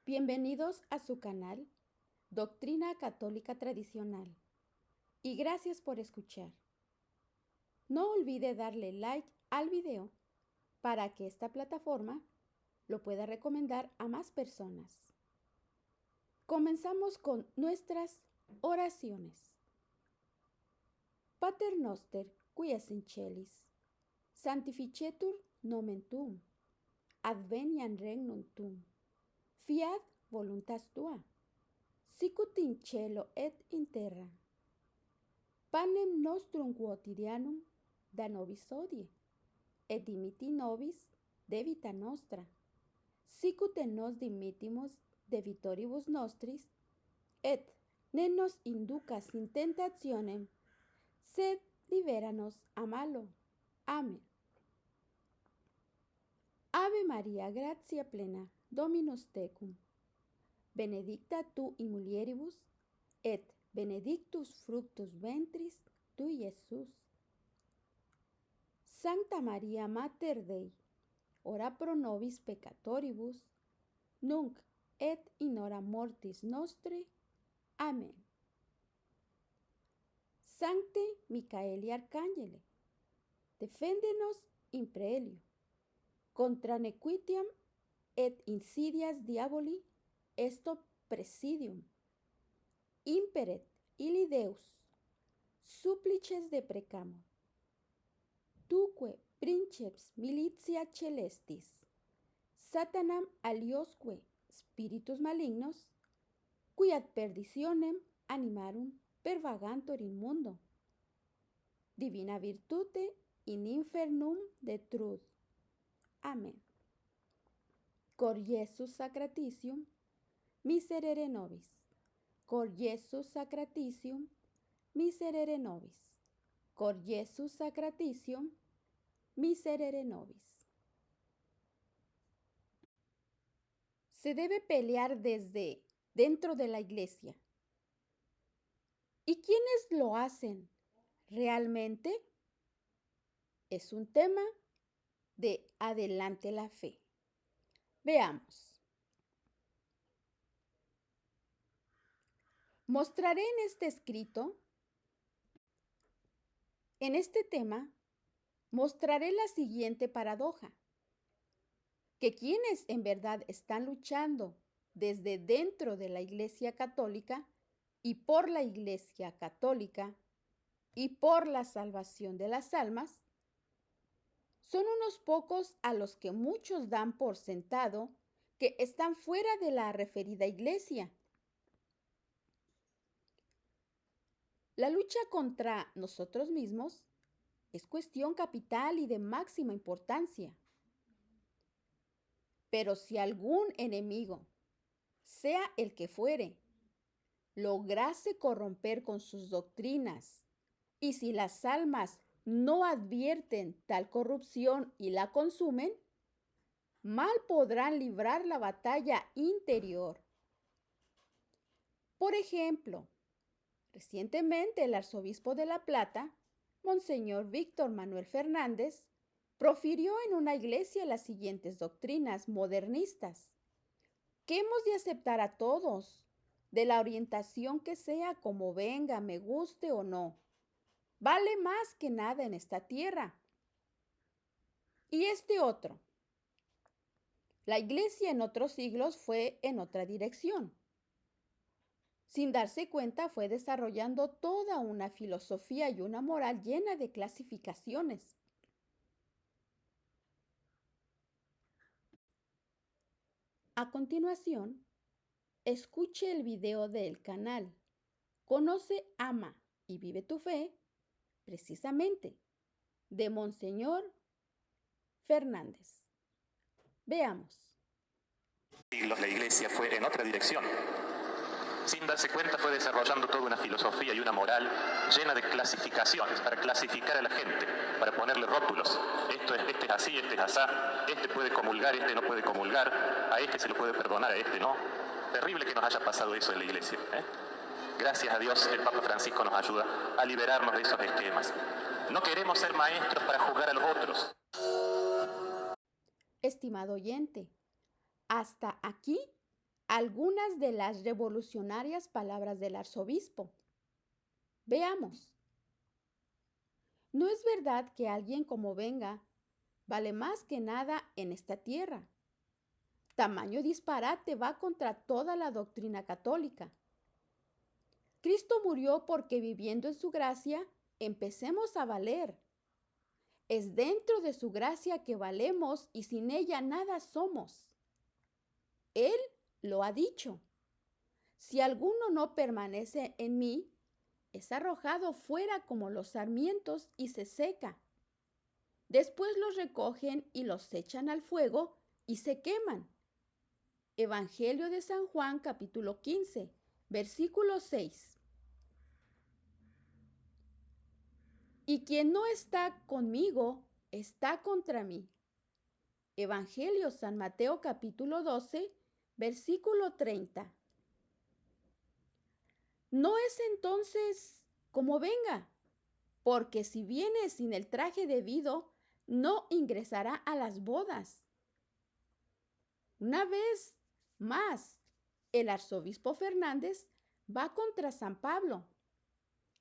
Bienvenidos a su canal Doctrina Católica Tradicional y gracias por escuchar. No olvide darle like al video para que esta plataforma lo pueda recomendar a más personas. Comenzamos con nuestras oraciones. Pater noster, qui es in celis, sanctificetur nomen tuum, adveniat regnum tuum, fiat voluntas tua, sicut in cielo et in terra. Panem nostrum quotidianum da nobis hodie, et dimitti nobis debita nostra, sicut et nos dimittimus debitoribus nostris, et ne nos inducas in tentationem, sed libera-nos a malo. Amén. Ave Maria, gratia plena, Dominus tecum, benedicta tu in mulieribus, et benedictus fructus ventris tui, Iesus. Sancta Maria Mater Dei, ora pro nobis peccatoribus, nunc et in hora mortis nostre. Amén. Sancte Micaeli Arcangele, defende-nos in proelio, contra nequitiam et insidias diaboli esto presidium. Imperet illi Deus, supplices deprecamur. Tuque princeps militia celestis, Satanam aliosque spiritus malignos, qui ad perditionem animarum pervagantur in mundo, divina virtute in infernum detrud. Amén. Cor Iesus sacratitium, miserere nobis. Cor Iesus sacratitium, miserere nobis. Cor Iesus sacratitium, miserere nobis. Se debe pelear desde dentro de la iglesia. ¿Y quiénes lo hacen realmente? Es un tema de adelante la fe. Veamos. Mostraré en este escrito, en este tema, mostraré la siguiente paradoja, que quienes en verdad están luchando desde dentro de la Iglesia Católica y por la Iglesia Católica y por la salvación de las almas, son unos pocos a los que muchos dan por sentado que están fuera de la referida iglesia. La lucha contra nosotros mismos es cuestión capital y de máxima importancia. Pero si algún enemigo, sea el que fuere, lograse corromper con sus doctrinas, y si las almas no advierten tal corrupción y la consumen, mal podrán librar la batalla interior. Por ejemplo, recientemente el arzobispo de La Plata, Monseñor Víctor Manuel Fernández, profirió en una iglesia las siguientes doctrinas modernistas, que hemos de aceptar a todos, de la orientación que sea, como venga, me guste o no. Vale más que nada en esta tierra. Y este otro. La iglesia en otros siglos fue en otra dirección. Sin darse cuenta, fue desarrollando toda una filosofía y una moral llena de clasificaciones. A continuación, escuche el video del canal Conoce, ama y vive tu fe, precisamente, de Monseñor Fernández. Veamos. Siglos la iglesia fue en otra dirección. Sin darse cuenta fue desarrollando toda una filosofía y una moral llena de clasificaciones para clasificar a la gente, para ponerle rótulos. Este es así, este es asá, este puede comulgar, este no puede comulgar, a este se le puede perdonar, a este no. Terrible que nos haya pasado eso en la iglesia. Gracias a Dios el Papa Francisco nos ayuda a liberarnos de esos esquemas. No queremos ser maestros para juzgar a los otros. Estimado oyente, hasta aquí algunas de las revolucionarias palabras del arzobispo. Veamos. No es verdad que alguien como venga vale más que nada en esta tierra. Tamaño disparate va contra toda la doctrina católica. Cristo murió porque viviendo en su gracia, empecemos a valer. Es dentro de su gracia que valemos y sin ella nada somos. Él lo ha dicho. Si alguno no permanece en mí, es arrojado fuera como los sarmientos y se seca. Después los recogen y los echan al fuego y se queman. Evangelio de San Juan, capítulo 15, versículo 6. Y quien no está conmigo, está contra mí. Evangelio San Mateo, capítulo 12, versículo 30. No es entonces como venga, porque si viene sin el traje debido, no ingresará a las bodas. Una vez más, el arzobispo Fernández va contra San Pablo,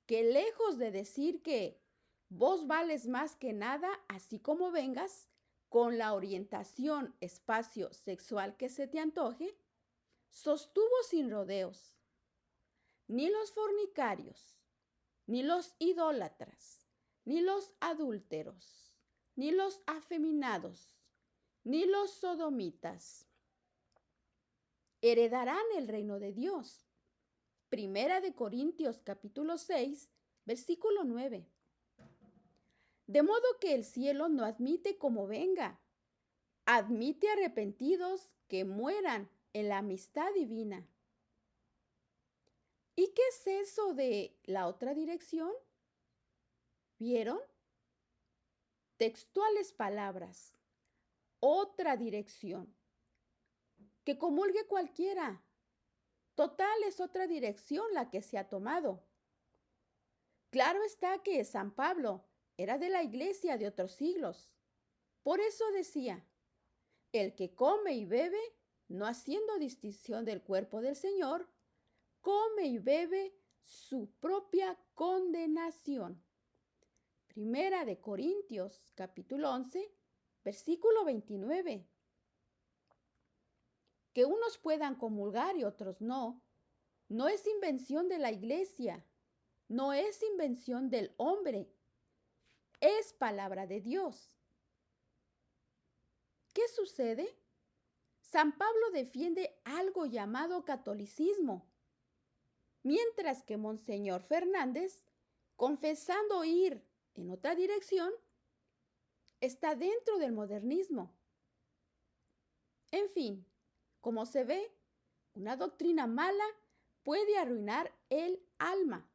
que lejos de decir que vos vales más que nada, así como vengas, con la orientación espacio sexual que se te antoje, sostuvo sin rodeos. Ni los fornicarios, ni los idólatras, ni los adúlteros, ni los afeminados, ni los sodomitas heredarán el reino de Dios. Primera de Corintios capítulo 6, versículo 9. De modo que el cielo no admite como venga, admite arrepentidos que mueran en la amistad divina. ¿Y qué es eso de la otra dirección? ¿Vieron? Textuales palabras. Otra dirección. Que comulgue cualquiera. Total, es otra dirección la que se ha tomado. Claro está que San Pablo era de la iglesia de otros siglos. Por eso decía, el que come y bebe, no haciendo distinción del cuerpo del Señor, come y bebe su propia condenación. Primera de Corintios, capítulo 11, versículo 29. Que unos puedan comulgar y otros no, no es invención de la iglesia, no es invención del hombre, es palabra de Dios. ¿Qué sucede? San Pablo defiende algo llamado catolicismo, mientras que Monseñor Fernández, confesando ir en otra dirección, está dentro del modernismo. En fin, como se ve, una doctrina mala puede arruinar el alma.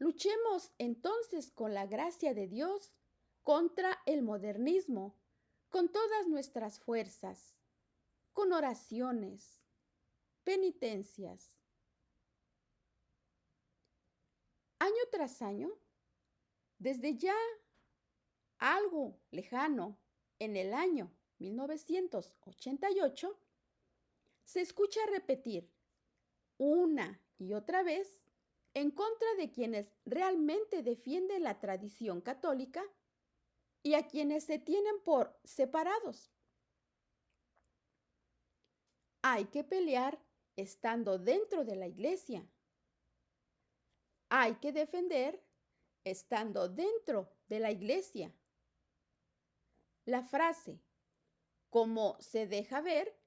Luchemos entonces con la gracia de Dios contra el modernismo, con todas nuestras fuerzas, con oraciones, penitencias. Año tras año, desde ya algo lejano, en el año 1988, se escucha repetir una y otra vez en contra de quienes realmente defienden la tradición católica y a quienes se tienen por separados. Hay que pelear estando dentro de la iglesia. Hay que defender estando dentro de la iglesia. La frase, como se deja ver,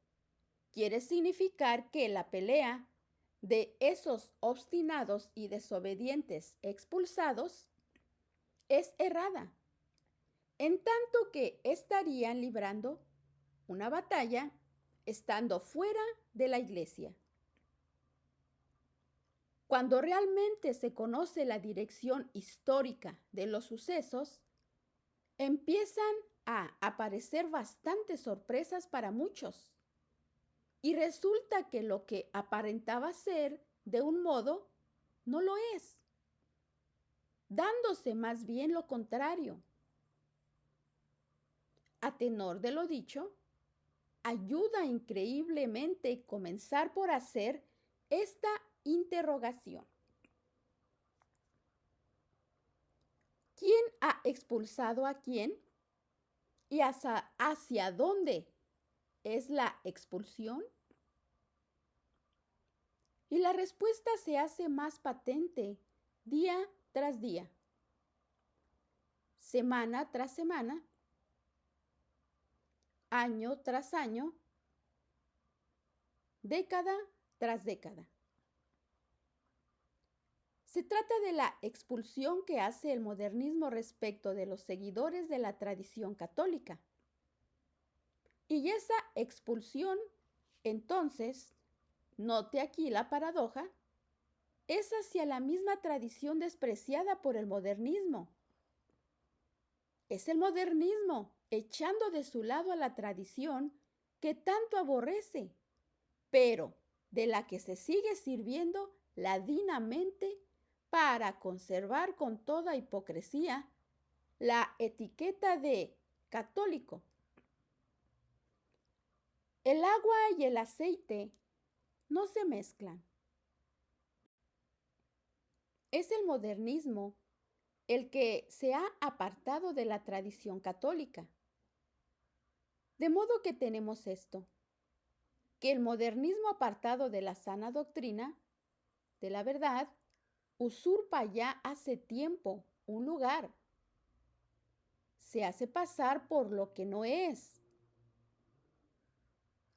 quiere significar que la pelea de esos obstinados y desobedientes expulsados es errada, en tanto que estarían librando una batalla estando fuera de la iglesia. Cuando realmente se conoce la dirección histórica de los sucesos, empiezan a aparecer bastantes sorpresas para muchos. Y resulta que lo que aparentaba ser de un modo, no lo es, dándose más bien lo contrario. A tenor de lo dicho, ayuda increíblemente comenzar por hacer esta interrogación. ¿Quién ha expulsado a quién? ¿Y hacia dónde es la expulsión? Y la respuesta se hace más patente día tras día, semana tras semana, año tras año, década tras década. Se trata de la expulsión que hace el modernismo respecto de los seguidores de la tradición católica. Y esa expulsión, entonces, note aquí la paradoja, es hacia la misma tradición despreciada por el modernismo. Es el modernismo echando de su lado a la tradición que tanto aborrece, pero de la que se sigue sirviendo ladinamente para conservar con toda hipocresía la etiqueta de católico. El agua y el aceite no se mezclan. Es el modernismo el que se ha apartado de la tradición católica. De modo que tenemos esto, que el modernismo apartado de la sana doctrina, de la verdad, usurpa ya hace tiempo un lugar. Se hace pasar por lo que no es.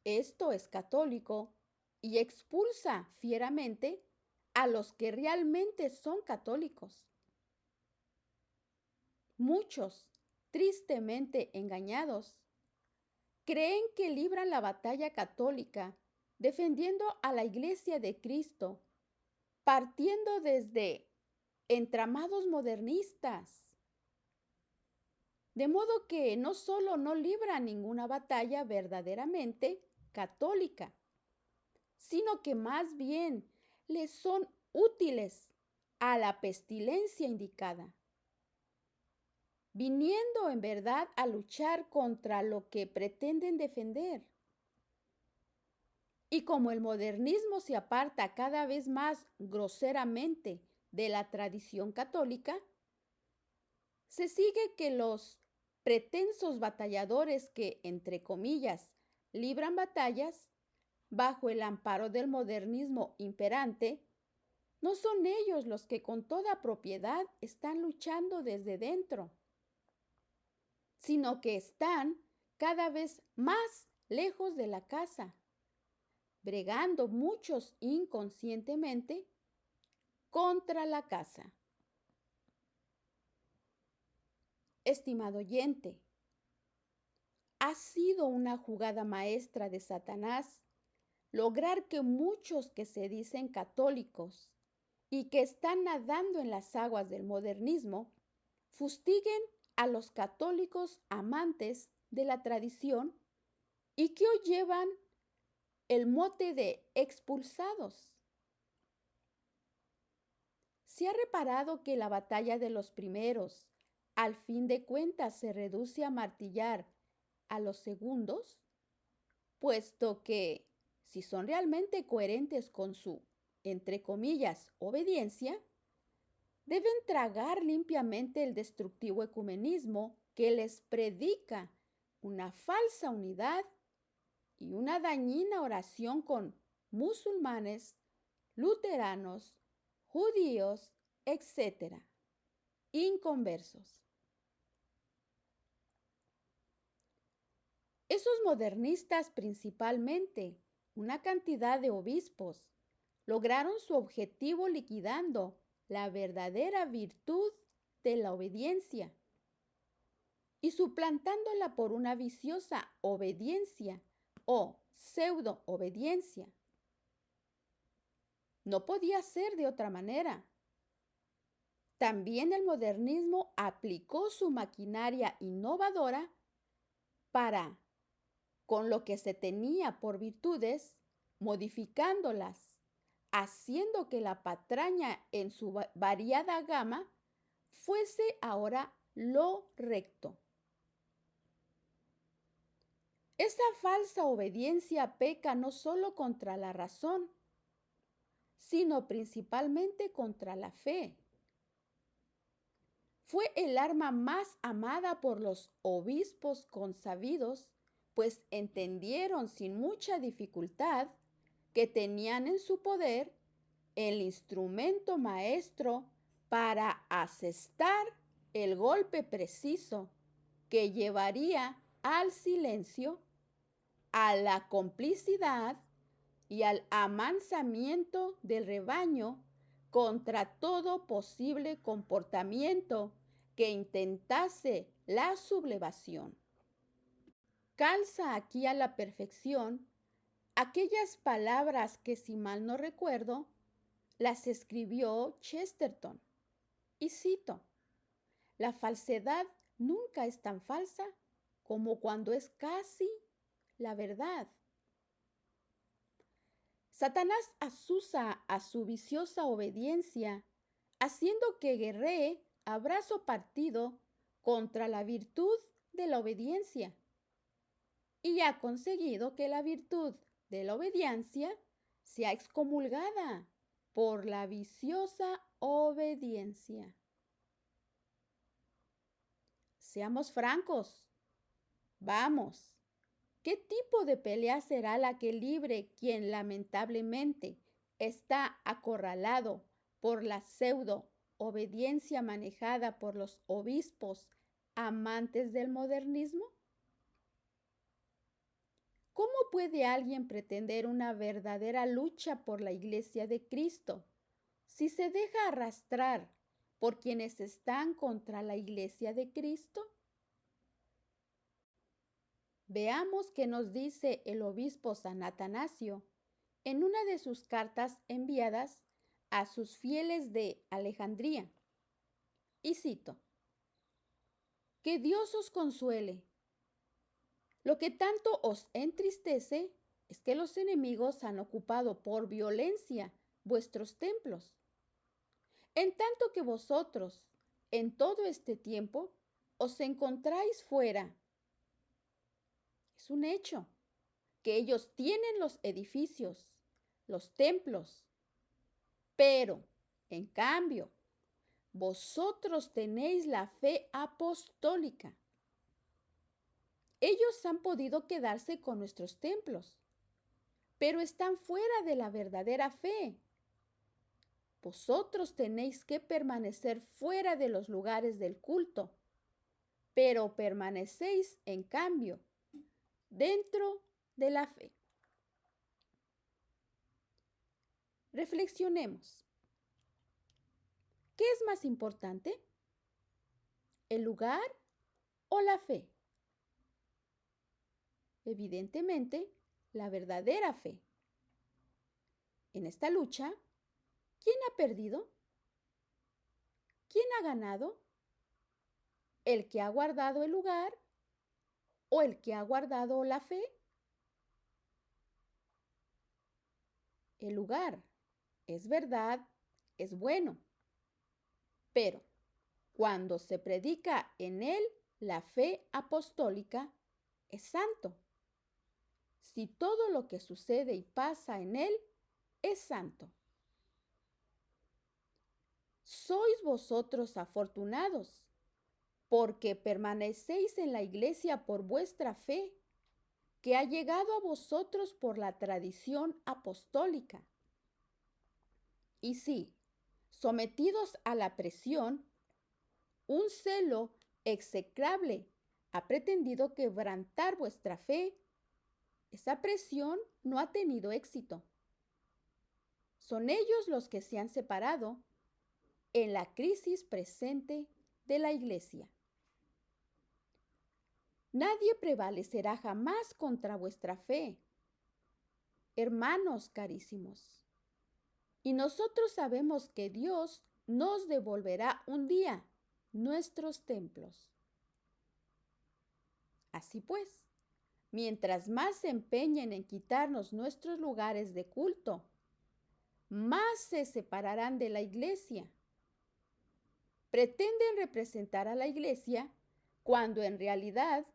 Esto es católico y expulsa fieramente a los que realmente son católicos. Muchos, tristemente engañados, creen que libran la batalla católica defendiendo a la Iglesia de Cristo, partiendo desde entramados modernistas. De modo que no solo no libran ninguna batalla verdaderamente católica, sino que más bien les son útiles a la pestilencia indicada, viniendo en verdad a luchar contra lo que pretenden defender. Y como el modernismo se aparta cada vez más groseramente de la tradición católica, se sigue que los pretensos batalladores que, entre comillas, libran batallas bajo el amparo del modernismo imperante, no son ellos los que con toda propiedad están luchando desde dentro, sino que están cada vez más lejos de la casa, bregando muchos inconscientemente contra la casa. Estimado oyente, ha sido una jugada maestra de Satanás lograr que muchos que se dicen católicos y que están nadando en las aguas del modernismo fustiguen a los católicos amantes de la tradición y que hoy llevan el mote de expulsados. ¿Se ha reparado que la batalla de los primeros, al fin de cuentas, se reduce a martillar a los segundos? Puesto que, si son realmente coherentes con su, entre comillas, obediencia, deben tragar limpiamente el destructivo ecumenismo que les predica una falsa unidad y una dañina oración con musulmanes, luteranos, judíos, etc., inconversos. Esos modernistas, principalmente una cantidad de obispos, lograron su objetivo liquidando la verdadera virtud de la obediencia y suplantándola por una viciosa obediencia o pseudo-obediencia. No podía ser de otra manera. También el modernismo aplicó su maquinaria innovadora para, con lo que se tenía por virtudes, modificándolas, haciendo que la patraña en su variada gama fuese ahora lo recto. Esa falsa obediencia peca no solo contra la razón, sino principalmente contra la fe. Fue el arma más amada por los obispos consabidos, pues entendieron sin mucha dificultad que tenían en su poder el instrumento maestro para asestar el golpe preciso que llevaría al silencio, a la complicidad y al amansamiento del rebaño contra todo posible comportamiento que intentase la sublevación. Calza aquí a la perfección aquellas palabras que, si mal no recuerdo, las escribió Chesterton. Y cito: la falsedad nunca es tan falsa como cuando es casi la verdad. Satanás asusa a su viciosa obediencia, haciendo que guerree a brazo partido contra la virtud de la obediencia. Y ha conseguido que la virtud de la obediencia sea excomulgada por la viciosa obediencia. Seamos francos. Vamos. ¿Qué tipo de pelea será la que libre quien lamentablemente está acorralado por la pseudo obediencia manejada por los obispos amantes del modernismo? ¿Cómo puede alguien pretender una verdadera lucha por la Iglesia de Cristo si se deja arrastrar por quienes están contra la Iglesia de Cristo? Veamos qué nos dice el obispo San Atanasio en una de sus cartas enviadas a sus fieles de Alejandría. Y cito: que Dios os consuele. Lo que tanto os entristece es que los enemigos han ocupado por violencia vuestros templos, en tanto que vosotros, en todo este tiempo, os encontráis fuera. Es un hecho que ellos tienen los edificios, los templos, pero, en cambio, vosotros tenéis la fe apostólica. Ellos han podido quedarse con nuestros templos, pero están fuera de la verdadera fe. Vosotros tenéis que permanecer fuera de los lugares del culto, pero permanecéis, en cambio, dentro de la fe. Reflexionemos. ¿Qué es más importante? ¿El lugar o la fe? Evidentemente, la verdadera fe. En esta lucha, ¿quién ha perdido? ¿Quién ha ganado? ¿El que ha guardado el lugar o el que ha guardado la fe? El lugar, es verdad, es bueno, pero cuando se predica en él la fe apostólica, es santo. Si todo lo que sucede y pasa en él es santo. Sois vosotros afortunados, porque permanecéis en la iglesia por vuestra fe, que ha llegado a vosotros por la tradición apostólica. Y sí, sometidos a la presión, un celo execrable ha pretendido quebrantar vuestra fe. Esa presión no ha tenido éxito. Son ellos los que se han separado en la crisis presente de la iglesia. Nadie prevalecerá jamás contra vuestra fe, hermanos carísimos. Y nosotros sabemos que Dios nos devolverá un día nuestros templos. Así pues, mientras más se empeñen en quitarnos nuestros lugares de culto, más se separarán de la iglesia. Pretenden representar a la iglesia cuando en realidad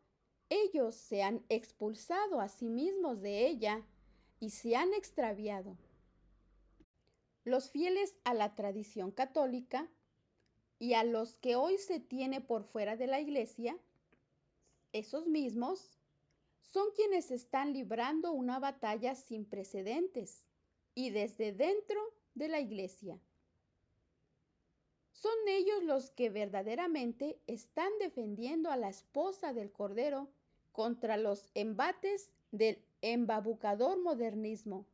ellos se han expulsado a sí mismos de ella y se han extraviado. Los fieles a la tradición católica y a los que hoy se tiene por fuera de la iglesia, esos mismos son quienes están librando una batalla sin precedentes y desde dentro de la iglesia. Son ellos los que verdaderamente están defendiendo a la esposa del Cordero contra los embates del embabucador modernismo.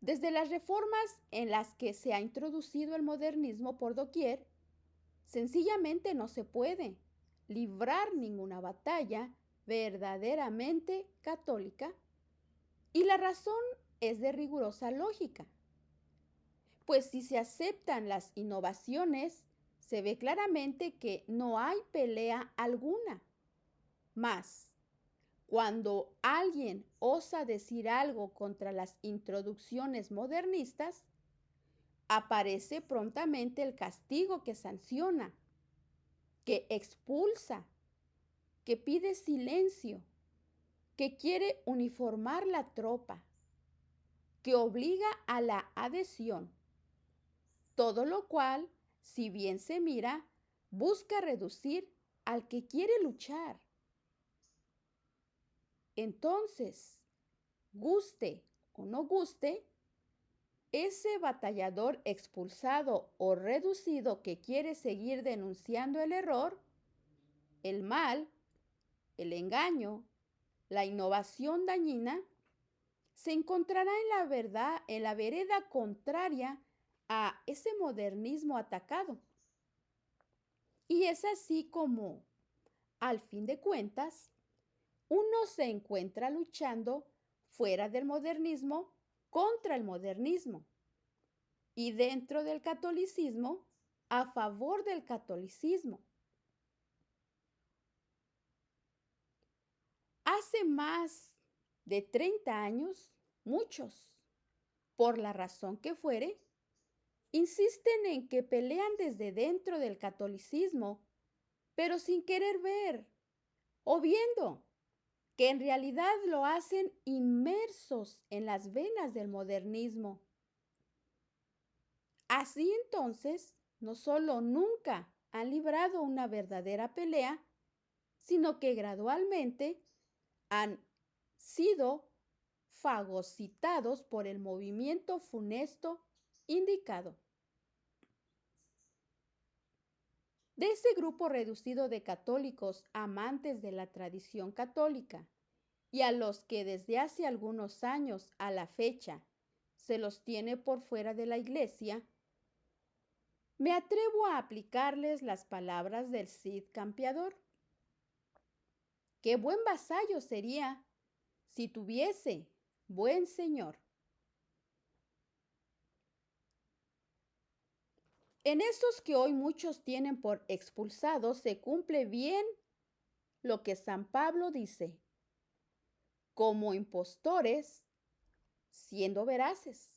Desde las reformas en las que se ha introducido el modernismo por doquier, sencillamente no se puede librar ninguna batalla verdaderamente católica, y la razón es de rigurosa lógica. Pues si se aceptan las innovaciones, se ve claramente que no hay pelea alguna. Mas, cuando alguien osa decir algo contra las introducciones modernistas, aparece prontamente el castigo que sanciona, que expulsa, que pide silencio, que quiere uniformar la tropa, que obliga a la adhesión. Todo lo cual, si bien se mira, busca reducir al que quiere luchar. Entonces, guste o no guste, ese batallador expulsado o reducido que quiere seguir denunciando el error, el mal, el engaño, la innovación dañina, se encontrará en la vereda contraria a ese modernismo atacado. Y es así como, al fin de cuentas, uno se encuentra luchando fuera del modernismo contra el modernismo y dentro del catolicismo a favor del catolicismo. Hace más de 30 años, muchos, por la razón que fuere, insisten en que pelean desde dentro del catolicismo, pero sin querer ver o viendo que en realidad lo hacen inmersos en las venas del modernismo. Así entonces, no solo nunca han librado una verdadera pelea, sino que gradualmente han sido fagocitados por el movimiento funesto indicado. De ese grupo reducido de católicos amantes de la tradición católica y a los que desde hace algunos años a la fecha se los tiene por fuera de la iglesia, me atrevo a aplicarles las palabras del Cid Campeador. Qué buen vasallo sería si tuviese buen señor. En esos que hoy muchos tienen por expulsados se cumple bien lo que San Pablo dice: como impostores, siendo veraces.